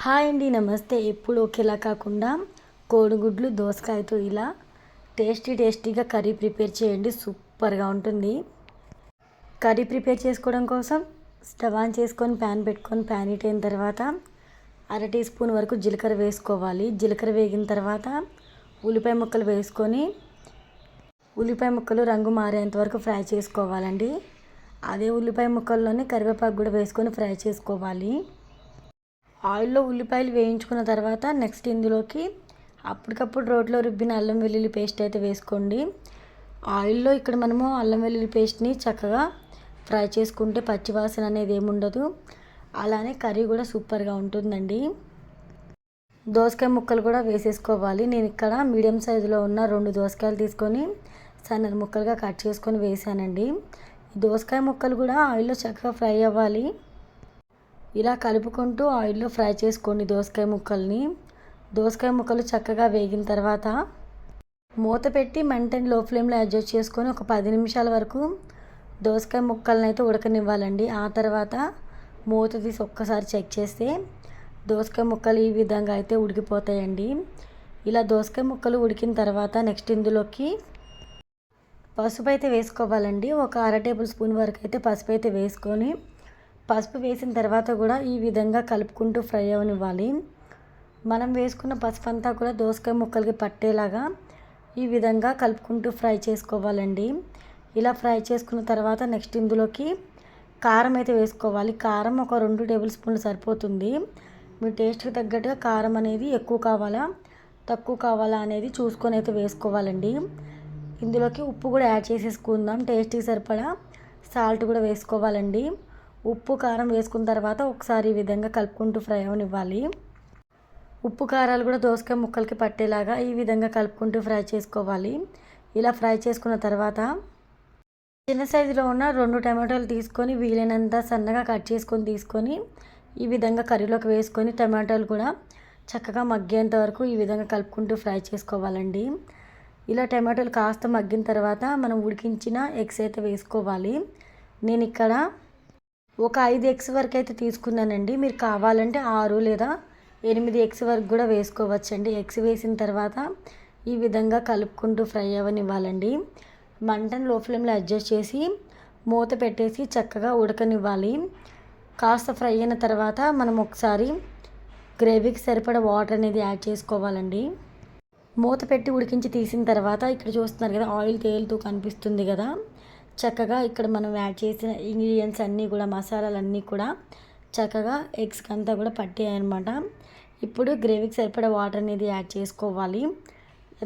Hi అండి, నమస్తే. ఎప్పుడు ఒకేలా కాకుండా కోడిగుడ్లు దోసకాయతో ఇలా టేస్టీగా కర్రీ ప్రిపేర్ చేయండి. సూపర్గా ఉంటుంది. కర్రీ ప్రిపేర్ చేసుకోవడం కోసం స్టవ్ ఆన్ చేసుకొని ప్యాన్ పెట్టుకొని ప్యాన్ హీట్ అయిన తర్వాత 1/2 టీ స్పూన్ వరకు జీలకర్ర వేసుకోవాలి. జీలకర్ర వేగిన తర్వాత ఉల్లిపాయ ముక్కలు వేసుకొని ఉల్లిపాయ ముక్కలు రంగు మారేంత వరకు ఫ్రై చేసుకోవాలండి. అదే ఉల్లిపాయ ముక్కల్లోనే కరివేపాకు కూడా వేసుకొని ఫ్రై చేసుకోవాలి. ఆయిల్లో ఉల్లిపాయలు వేయించుకున్న తర్వాత నెక్స్ట్ ఇందులోకి అప్పటికప్పుడు రోట్లో రుబ్బిన అల్లం వెల్లుల్లి పేస్ట్ అయితే వేసుకోండి. ఆయిల్లో ఇక్కడ మనము అల్లం వెల్లుల్లి పేస్ట్ని చక్కగా ఫ్రై చేసుకుంటే పచ్చివాసన అనేది ఏముండదు. అలానే కర్రీ కూడా సూపర్గా ఉంటుందండి. దోసకాయ ముక్కలు కూడా వేసేసుకోవాలి. నేను ఇక్కడ మీడియం సైజులో ఉన్న 2 దోసకాయలు తీసుకొని సన్న ముక్కలుగా కట్ చేసుకొని వేసానండి. ఈ దోసకాయ ముక్కలు కూడా ఆయిల్లో చక్కగా ఫ్రై అవ్వాలి. ఇలా కలుపుకుంటూ ఆయిల్లో ఫ్రై చేసుకోండి దోసకాయ ముక్కల్ని. దోసకాయ ముక్కలు చక్కగా వేగిన తర్వాత మూత పెట్టి మంటని లో ఫ్లేమ్లో అడ్జస్ట్ చేసుకొని ఒక 10 నిమిషాల వరకు దోసకాయ ముక్కల్ని అయితే ఉడకనివ్వాలండి. ఆ తర్వాత మూత తీసి ఒక్కసారి చెక్ చేస్తే దోసకాయ ముక్కలు ఈ విధంగా అయితే ఉడికిపోతాయండి. ఇలా దోసకాయ ముక్కలు ఉడికిన తర్వాత నెక్స్ట్ ఇందులోకి పసుపు అయితే వేసుకోవాలండి. ఒక 1/2 టేబుల్ స్పూన్ వరకు అయితే పసుపు అయితే వేసుకొని పసుపు వేసిన తర్వాత కూడా ఈ విధంగా కలుపుకుంటూ ఫ్రై అవనివ్వాలి. మనం వేసుకున్న పసుపు అంతా కూడా దోసకాయ ముక్కలకి పట్టేలాగా ఈ విధంగా కలుపుకుంటూ ఫ్రై చేసుకోవాలండి. ఇలా ఫ్రై చేసుకున్న తర్వాత నెక్స్ట్ ఇందులోకి కారం అయితే వేసుకోవాలి. కారం ఒక 2 టేబుల్ స్పూన్లు సరిపోతుంది. మీ టేస్ట్కి తగ్గట్టుగా కారం అనేది ఎక్కువ కావాలా తక్కువ కావాలా అనేది చూసుకొని అయితే వేసుకోవాలండి. ఇందులోకి ఉప్పు కూడా యాడ్ చేసేసుకుందాం. టేస్ట్కి సరిపడా సాల్ట్ కూడా వేసుకోవాలండి. ఉప్పు కారం వేసుకున్న తర్వాత ఒకసారి ఈ విధంగా కలుపుకుంటూ ఫ్రై అవనివ్వాలి. ఉప్పు కారాలు కూడా దోసకాయ ముక్కలకి పట్టేలాగా ఈ విధంగా కలుపుకుంటూ ఫ్రై చేసుకోవాలి. ఇలా ఫ్రై చేసుకున్న తర్వాత చిన్న సైజులో ఉన్న 2 టమాటాలు తీసుకొని వీలైనంత సన్నగా కట్ చేసుకొని తీసుకొని ఈ విధంగా కర్రీలోకి వేసుకొని టమాటాలు కూడా చక్కగా మగ్గేంత వరకు ఈ విధంగా కలుపుకుంటూ ఫ్రై చేసుకోవాలండి. ఇలా టమాటాలు కాస్త మగ్గిన తర్వాత మనం ఉడికించిన ఎగ్స్ అయితే వేసుకోవాలి. నేను ఇక్కడ ఒక 5 ఎగ్స్ వరకు అయితే తీసుకున్నానండి. మీరు కావాలంటే 6 లేదా 8 ఎగ్స్ వరకు కూడా వేసుకోవచ్చండి. ఎగ్స్ వేసిన తర్వాత ఈ విధంగా కలుపుకుంటూ ఫ్రై అవ్వనివ్వాలండి. మంటను లో ఫ్లేమ్లో అడ్జస్ట్ చేసి మూత పెట్టేసి చక్కగా ఉడకనివ్వాలి. కాస్త ఫ్రై అయిన తర్వాత మనం ఒకసారి గ్రేవీకి సరిపడా వాటర్ అనేది యాడ్ చేసుకోవాలండి. మూత పెట్టి ఉడికించి తీసిన తర్వాత ఇక్కడ చూస్తున్నారు కదా, ఆయిల్ తేలుతూ కనిపిస్తుంది కదా. చక్కగా ఇక్కడ మనం యాడ్ చేసిన ఇంగ్రీడియంట్స్ అన్నీ కూడా మసాలాలన్నీ కూడా చక్కగా ఎగ్స్కి అంతా కూడా పట్టాయి అన్నమాట. ఇప్పుడు గ్రేవీకి సరిపడా వాటర్ అనేది యాడ్ చేసుకోవాలి.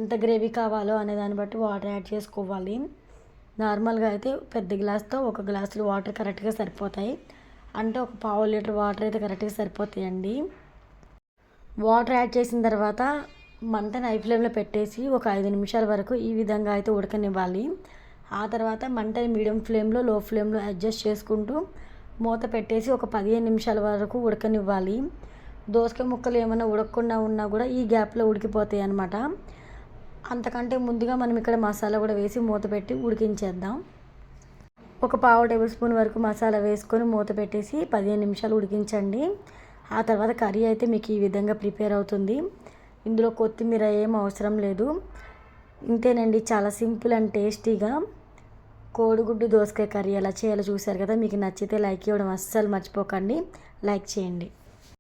ఎంత గ్రేవీ కావాలో అనే దాన్ని బట్టి వాటర్ యాడ్ చేసుకోవాలి. నార్మల్గా అయితే పెద్ద గ్లాస్తో 1 గ్లాసులు వాటర్ కరెక్ట్గా సరిపోతాయి. అంటే ఒక 1/2 లీటర్ వాటర్ అయితే కరెక్ట్గా సరిపోతాయండి. వాటర్ యాడ్ చేసిన తర్వాత మంటని హై ఫ్లేమ్లో పెట్టేసి ఒక 5 నిమిషాల వరకు ఈ విధంగా అయితే ఉడకనివ్వాలి. ఆ తర్వాత మంటని మీడియం ఫ్లేమ్లో లో ఫ్లేమ్లో అడ్జస్ట్ చేసుకుంటూ మూత పెట్టేసి ఒక 15 నిమిషాల వరకు ఉడకనివ్వాలి. దోసకాయ ముక్కలు ఏమైనా ఉడకకుండా ఉన్నా కూడా ఈ గ్యాప్లో ఉడికిపోతాయి అన్నమాట. అంతకంటే ముందుగా మనం ఇక్కడ మసాలా కూడా వేసి మూత పెట్టి ఉడికించేద్దాం. ఒక 1/2 టేబుల్ స్పూన్ వరకు మసాలా వేసుకొని మూత పెట్టేసి 15 నిమిషాలు ఉడికించండి. ఆ తర్వాత కర్రీ అయితే మీకు ఈ విధంగా ప్రిపేర్ అవుతుంది. ఇందులో కొత్తిమీర ఏం అవసరం లేదు. ఇంతేనండి, చాలా సింపుల్ అండ్ టేస్టీగా కోడిగుడ్డు దోసకాయ కర్రీ ఎలా చేయాలో చూశారు కదా. మీకు నచ్చితే లైక్ ఇవ్వడం అస్సలు మర్చిపోకండి. లైక్ చేయండి.